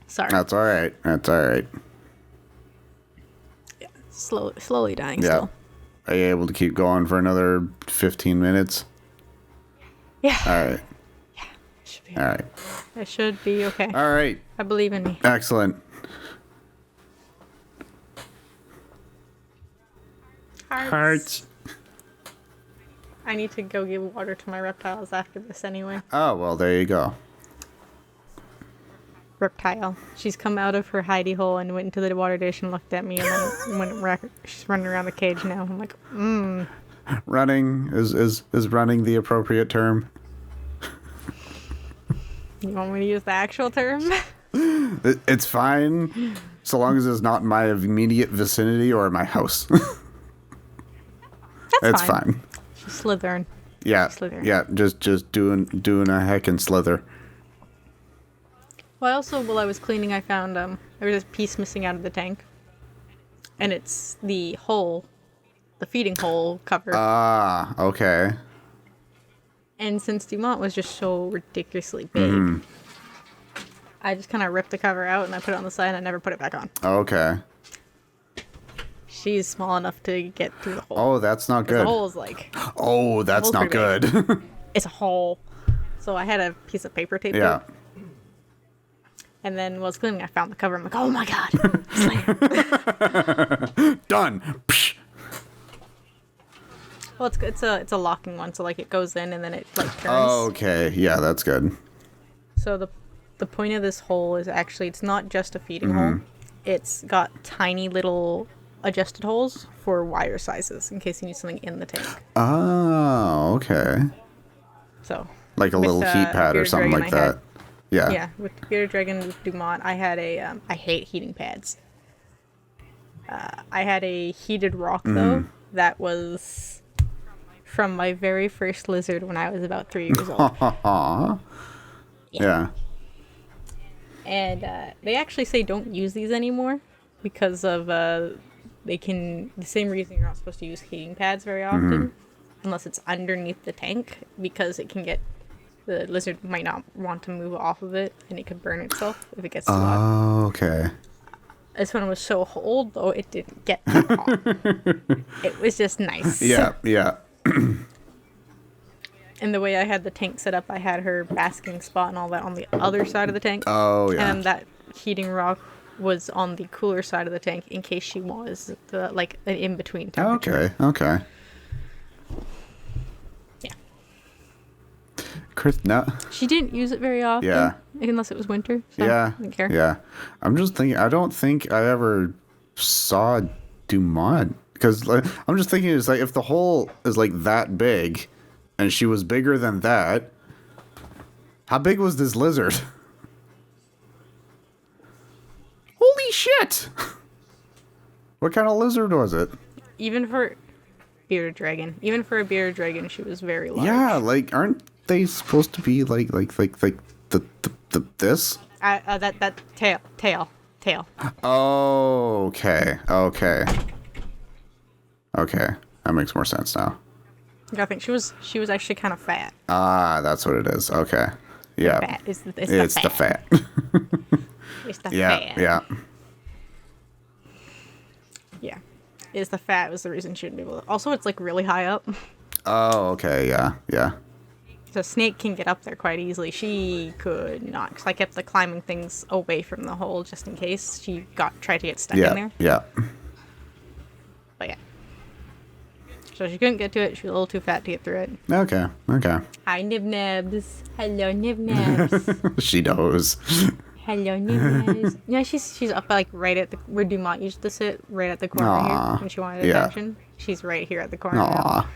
Sorry. That's all right. That's all right. Slowly dying Yeah. still. Are you able to keep going for another 15 minutes? Yeah. All right. Should be, All right. it should be okay. All right. I believe in me. Excellent. Hearts. I need to go give water to my reptiles after this anyway. Oh, well, there you go. Reptile. She's come out of her hidey hole and went into the water dish and looked at me, and then she's running around the cage now. I'm like, Running is running the appropriate term. You want me to use the actual term? It's fine, so long as it's not in my immediate vicinity or my house. It's fine. She's slithering. Yeah, yeah, just doing a heckin' slither. Well, while I was cleaning, I found there was this piece missing out of the tank, and it's the hole, the feeding hole cover. Ah, okay. And since Dumont was just so ridiculously big, I just kind of ripped the cover out and I put it on the side and I never put it back on. Okay. She's small enough to get through the hole. Oh, that's not good. The hole is like... Oh, that's not good. It's a hole. So I had a piece of paper tape. Yeah. And then while I was cleaning, I found the cover. I'm like, oh my god. Done. Well, it's a locking one, so like it goes in and then it like turns. Oh, okay. Yeah, that's good. So the point of this hole is actually it's not just a feeding hole. It's got tiny little adjusted holes for wire sizes in case you need something in the tank. Oh, okay. So like a little heat pad or something like that. Yeah. Yeah, with Bearded Dragon with Dumont, I had a I hate heating pads. I had a heated rock though that was from my very first lizard when I was about 3 years old. Yeah. And they actually say don't use these anymore because of the same reason you're not supposed to use heating pads very often unless it's underneath the tank, because it can get, the lizard might not want to move off of it and it could burn itself if it gets too hot. Oh, okay. This one was so old though it didn't get too hot. It was just nice. Yeah, yeah. And the way I had the tank set up, I had her basking spot and all that on the other side of the tank. Oh, yeah. And that heating rock was on the cooler side of the tank in case she was like an in-between temperature. Okay. Yeah. Chris, no. She didn't use it very often. Yeah. Unless it was winter. So Yeah. I didn't care. Yeah. I'm just thinking, I don't think I ever saw Dumont. Because like, I'm just thinking, it's like if the hole is like that big and she was bigger than that, how big was this lizard? Holy shit! What kind of lizard was it? Even for bearded dragon, she was very large. Yeah, like aren't they supposed to be like the this? That tail. Oh, okay. Okay, that makes more sense now. I think she was actually kind of fat. Ah, that's what it is. Okay, yeah. Fat. It's the fat. It's the fat. Yeah. Yeah. It's the fat was the reason she wouldn't be able to. Also, it's like really high up. Oh, okay. Yeah. So snake can get up there quite easily. She could not, because I kept the climbing things away from the hole just in case she tried to get stuck in there. Yeah. But yeah. So she couldn't get to it. She was a little too fat to get through it. Okay. Hi, Nib-Nibs. Hello, Nib-Nibs. She knows. Hello, Nib-Nibs. Yeah, she's up like right at the where Dumont used to sit, right at the corner here when she wanted attention. She's right here at the corner now.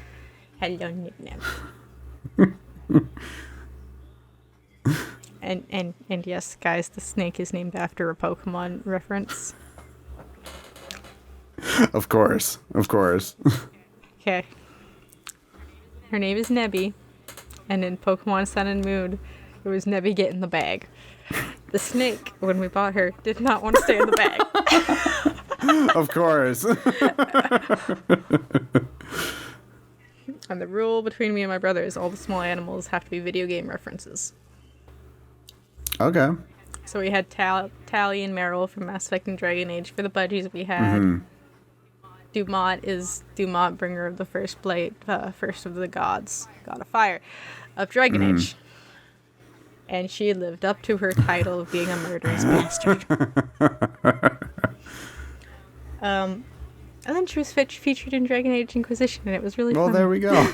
Hello, Nib-Nibs. and yes, guys, the snake is named after a Pokemon reference. Of course. Okay. Her name is Nebby, and in Pokemon Sun and Moon, it was Nebby get in the bag. The snake, when we bought her, did not want to stay in the bag. Of course. And the rule between me and my brother is all the small animals have to be video game references. Okay. So we had Tally and Meryl from Mass Effect and Dragon Age for the budgies we had. Dumont is Dumont, bringer of the first blade, first of the gods, god of fire, of Dragon Age. And she lived up to her title of being a murderous bastard. And then she was featured in Dragon Age Inquisition, and it was really Well, fun. there we go.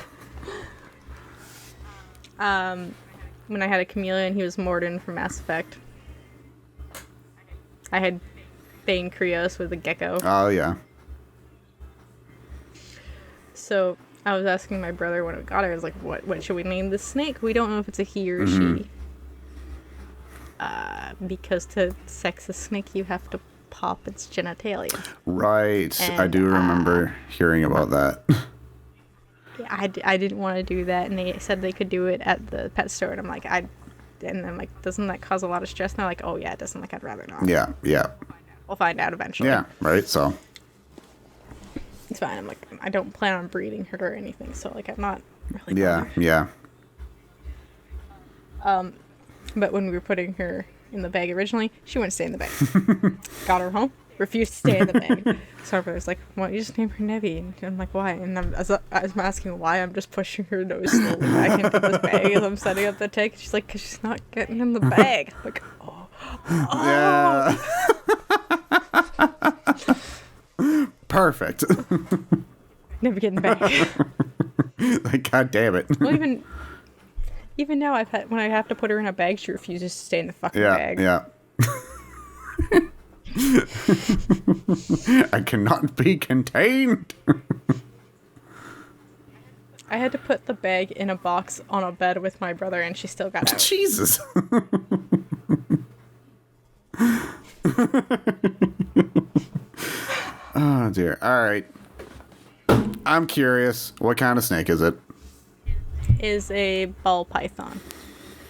When I had a chameleon, he was Morden from Mass Effect. I had Thane Krios with a gecko. Oh, yeah. So I was asking my brother when we got her, I was like, what should we name this snake? We don't know if it's a he or she. Because to sex a snake, you have to pop its genitalia. Right. And, I do remember hearing about that. I didn't want to do that, and they said they could do it at the pet store, and I'm like, doesn't that cause a lot of stress? And they're like, oh yeah, it doesn't. Like, I'd rather not. Yeah. We'll find out eventually. Yeah, right, so. It's fine. I'm like, I don't plan on breeding her or anything, so like, I'm not really bothered. Yeah. But when we were putting her in the bag originally, she wouldn't stay in the bag. Got her home, refused to stay in the bag. So our brother's like, why don't you just name her Nevi? And I'm like, why? And as I'm asking why, I'm just pushing her nose slowly back into this bag as I'm setting up the tank. She's like, because she's not getting in the bag. I'm like, oh. Yeah. Perfect. Never get in the bag. Like, God damn it. Well, even now, when I have to put her in a bag, she refuses to stay in the fucking bag. Yeah. I cannot be contained. I had to put the bag in a box on a bed with my brother, and she still got out. Jesus. Oh, dear. All right. I'm curious. What kind of snake is it? Is a ball python.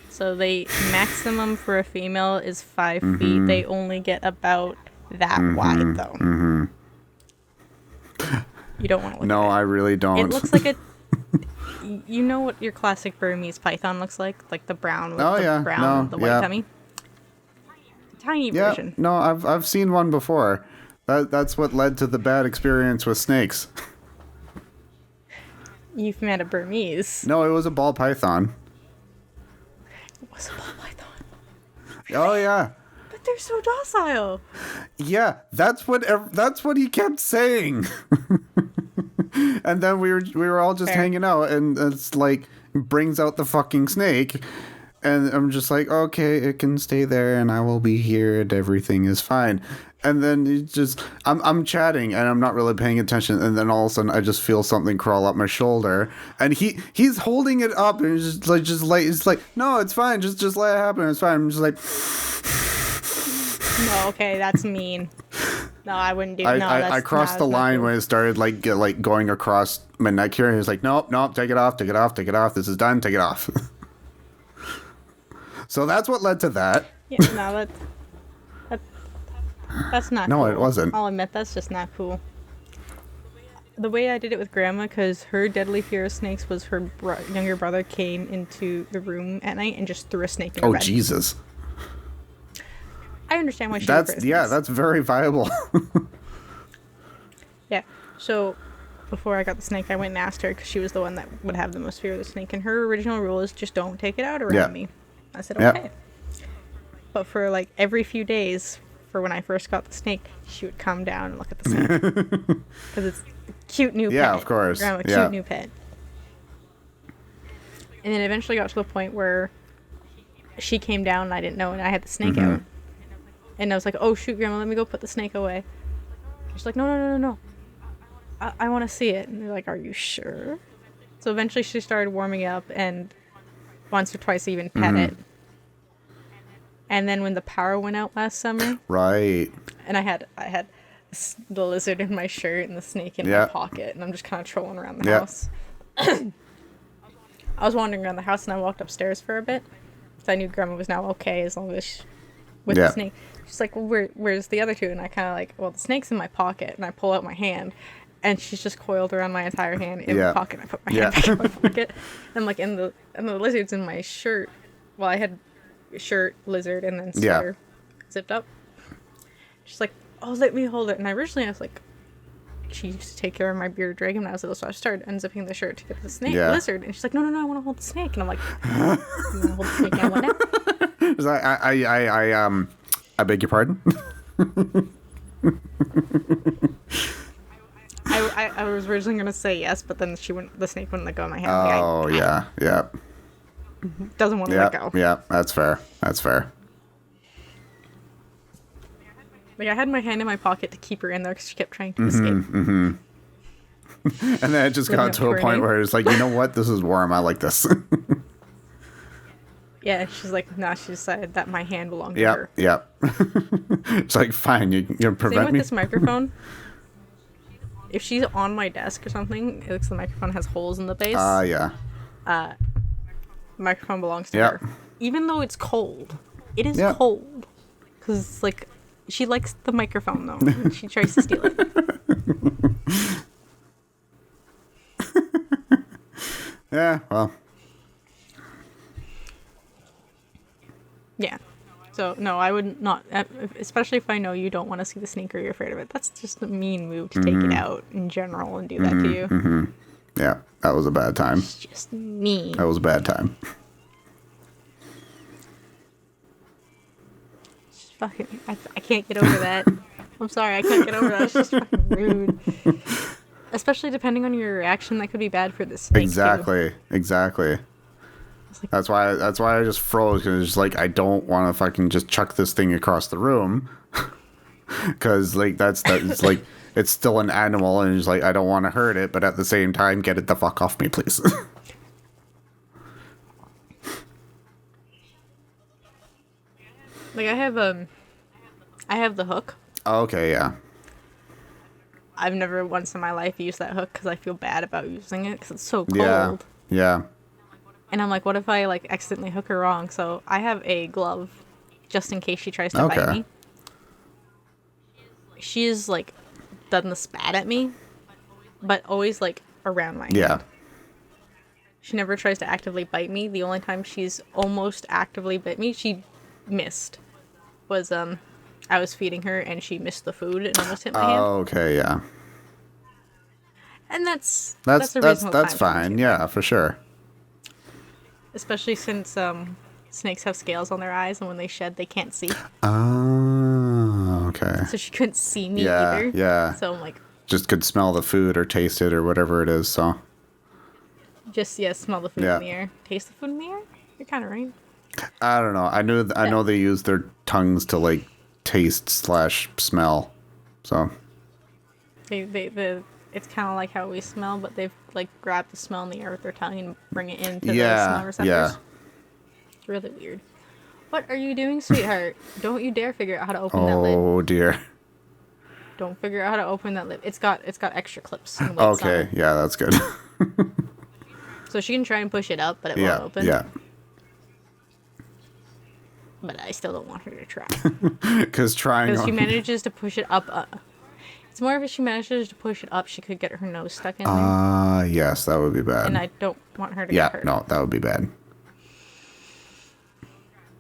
So the maximum for a female is 5 feet. They only get about that wide, though. You don't want to look No, at it. I really don't. It looks like a... You know what your classic Burmese python looks like? Like the brown with the white tummy? Tiny version. No, I've seen one before. That's what led to the bad experience with snakes. You've met a Burmese. No, it was a ball python. It was a ball python. Oh yeah. But they're so docile. Yeah, that's what he kept saying. And then we were all just hanging out, and it's like brings out the fucking snake, and I'm just like, okay, it can stay there, and I will be here, and everything is fine. And then I'm chatting, and I'm not really paying attention, and then all of a sudden I just feel something crawl up my shoulder, and he's holding it up, and it's like no, it's fine, just let it happen, it's fine. I'm just like, no, okay, that's mean. No, I wouldn't do. I crossed the line when it started like going across my neck here. He was like, nope, take it off. This is done. Take it off. So that's what led to that. Yeah, no, that's not. No, cool. it wasn't. I'll admit that's just not cool. The way I did it with Grandma, because her deadly fear of snakes was her younger brother came into the room at night and just threw a snake in her bed. Oh Jesus. I understand why she was afraid of snakes. That's very viable. Yeah. So before I got the snake, I went and asked her because she was the one that would have the most fear of the snake, and her original rule is just don't take it out around me. I said okay. But for like every few days, for when I first got the snake, she would come down and look at the snake because it's a cute new pet. Yeah, of course. Grandma, cute new pet. And then eventually got to the point where she came down and I didn't know, and I had the snake out. And I was like, oh, shoot, Grandma, let me go put the snake away. She's like, no. I want to see it. And they're like, are you sure? So eventually she started warming up, and once or twice I even pet it. And then when the power went out last summer. Right. And I had the lizard in my shirt and the snake in my pocket. And I'm just kind of trolling around the house. I was wandering around the house, and I walked upstairs for a bit. So I knew Grandma was now okay as long as with the snake. She's like, well, where's the other two? And I kind of like, well, the snake's in my pocket. And I pull out my hand, and she's just coiled around my entire hand in my pocket. I put my hand back in my pocket. And like, and the lizard's in my shirt. Well, I had shirt, lizard, and then sweater zipped up. She's like, oh, let me hold it. And originally I was like, she used to take care of my bearded dragon when I was little, so I started unzipping the shirt to get the snake, lizard. And she's like, no, I want to hold the snake. And I'm like, you want to hold the snake now? What now? I beg your pardon? I was originally gonna say yes, but then the snake wouldn't let go of my hand. Oh, yeah. Doesn't want to let go. Yeah, that's fair. That's fair. Like, I had my hand in my pocket to keep her in there because she kept trying to escape. And then it just got to a point where it's like, you know what? This is warm. I like this. Yeah, she's like, nah, she decided that my hand belonged to her. Yep. It's like, fine, you're prevent Same with me. this microphone. If she's on my desk or something, it looks like the microphone has holes in the base. Yeah. The microphone belongs to Yep. her. Even though it's cold. It is Yep. cold. Because, like, she likes the microphone, though. And she tries to steal it. Yeah, well. Yeah. So, no, I would not, especially if I know you don't want to see the snake or you're afraid of it. That's just a mean move to take it out in general and do that to you. Yeah, that was a bad time. It's just mean. That was a bad time. Just fucking, I can't get over that. I'm sorry, I can't get over that. It's just fucking rude. Especially depending on your reaction, that could be bad for the snake. Exactly. Like, That's why I just froze, because it's like, I don't want to fucking just chuck this thing across the room. Because, like, it's like, it's still an animal, and it's like, I don't want to hurt it, but at the same time, get it the fuck off me, please. like I have the hook. Okay, yeah. I've never once in my life used that hook because I feel bad about using it because it's so cold. Yeah. And I'm like, what if I, like, accidentally hook her wrong? So I have a glove just in case she tries to bite me. She's, like, done the spat at me, but always, like, around my hand. Yeah. She never tries to actively bite me. The only time she's almost actively bit me, she missed, was, I was feeding her and she missed the food and almost hit my hand. Okay, yeah. And that's a reasonable that's time fine. Yeah, for sure. Especially since snakes have scales on their eyes, and when they shed, they can't see. Oh, okay. So she couldn't see me either. Yeah. So I'm like, Just could smell the food or taste it or whatever it is, so. just, smell the food in the air. Taste the food in the air? You're kind of right. I don't know. I know they use their tongues to, like, taste / smell. So. It's kind of like how we smell, but they've, like, grabbed the smell in the air with their tongue and bring it into the smell receptors. Yeah. It's really weird. What are you doing, sweetheart? Don't you dare figure out how to open that lid. Oh, dear. Don't figure out how to open that lid. It's got extra clips. And weights on Okay, it. yeah, that's good. So she can try and push it up, but it won't open. Yeah. But I still don't want her to try. Because Because she manages to push it up. It's more if she manages to push it up, she could get her nose stuck in there. Yes, that would be bad. And I don't want her to get hurt. No, that would be bad.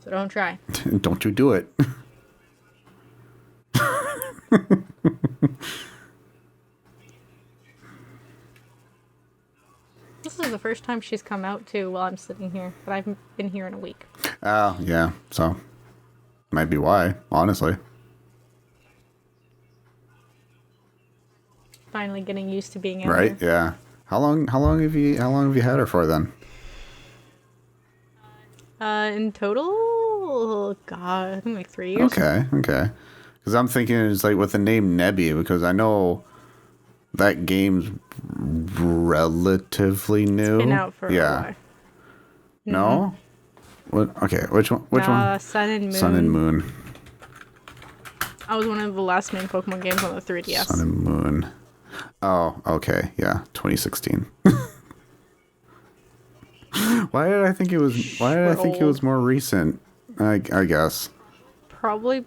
So don't try. Don't you do it. This is the first time she's come out, too, while I'm sitting here. But I haven't been here in a week. Oh, yeah. So, might be why, honestly. Finally getting used to being out Right? here. Yeah. How long have you had her for then? In total, God, I think like 3 years. Okay. Because I'm thinking it's like with the name Nebby, because I know that game's relatively new. It's been out for a while. No? What? Okay, which one? Which one? Sun and Moon. Sun and Moon. I was one of the last main Pokemon games on the 3DS. Sun and Moon. Oh, okay. Yeah, 2016. Why did I think it was more recent? I guess. Probably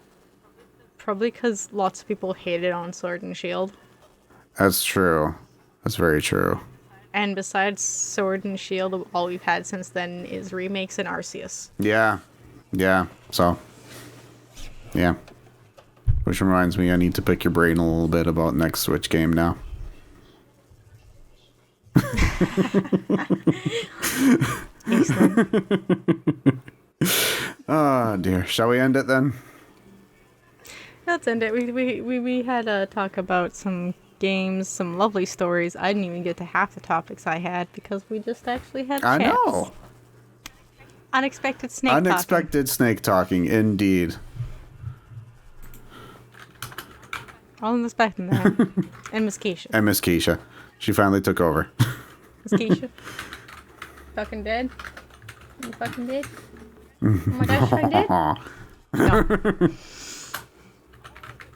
because lots of people hated on Sword and Shield. That's true. That's very true. And besides Sword and Shield, all we've had since then is remakes and Arceus. Yeah. So, yeah. Which reminds me, I need to pick your brain a little bit about next Switch game now. Oh dear. Shall we end it then? Let's end it. We had a talk about some games, some lovely stories. I didn't even get to half the topics I had because we just actually had I chats. know. Unexpected snake talking. Unexpected snake talking, indeed. All in the spectrum there. And Miss Keisha. And Miss Keisha. She finally took over. Miss Keisha. Fucking dead? You fucking dead? Oh my gosh, I'm dead? No.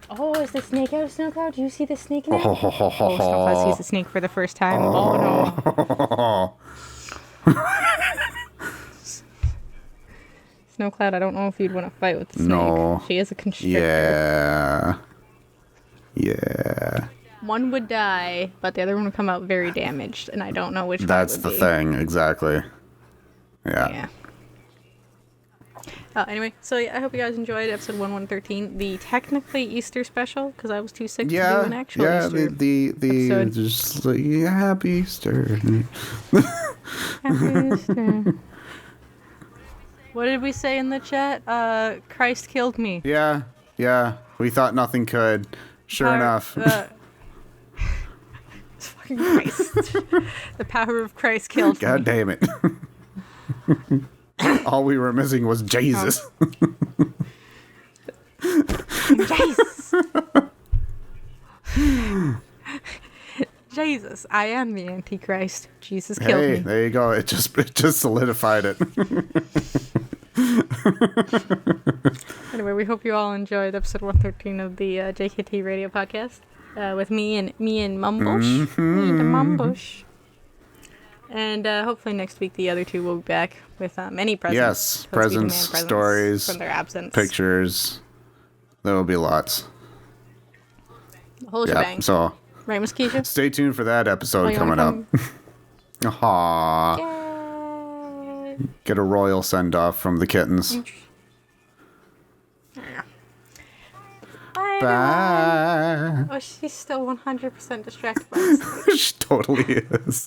Oh, is the snake out of Snow Cloud? Do you see the snake now? Oh, Snow Cloud sees the snake for the first time. Oh no. Snow Cloud, I don't know if you'd want to fight with the snake. No. She is a constrictor. Yeah. One would die, but the other one would come out very damaged, and I don't know which That's one the would be. thing, exactly. Yeah. Anyway, so yeah, I hope you guys enjoyed episode 1113, the technically Easter special, because I was too sick to do an actual Easter the episode. just like, happy Easter. Happy Easter. What did we say in the chat? Christ killed me. Yeah. We thought nothing could. Sure enough. Fucking Christ. The power of Christ killed me. God damn it. All we were missing was Jesus. Jesus. Jesus, I am the Antichrist. Jesus killed me. There you go. It just solidified it. Anyway, we hope you all enjoyed episode 113 of the JKT Radio Podcast with me and Mumbush. Me and Mumbush. And hopefully next week the other two will be back with many presents. Yes, presents, stories, from their absence. pictures. There will be lots. The whole shebang. So Right, Miss Keisha? stay tuned for that episode coming up. Aww. Yay. Get a royal send-off from the kittens. Bye. Bye. Oh, she's still 100% distracted by this. She totally is.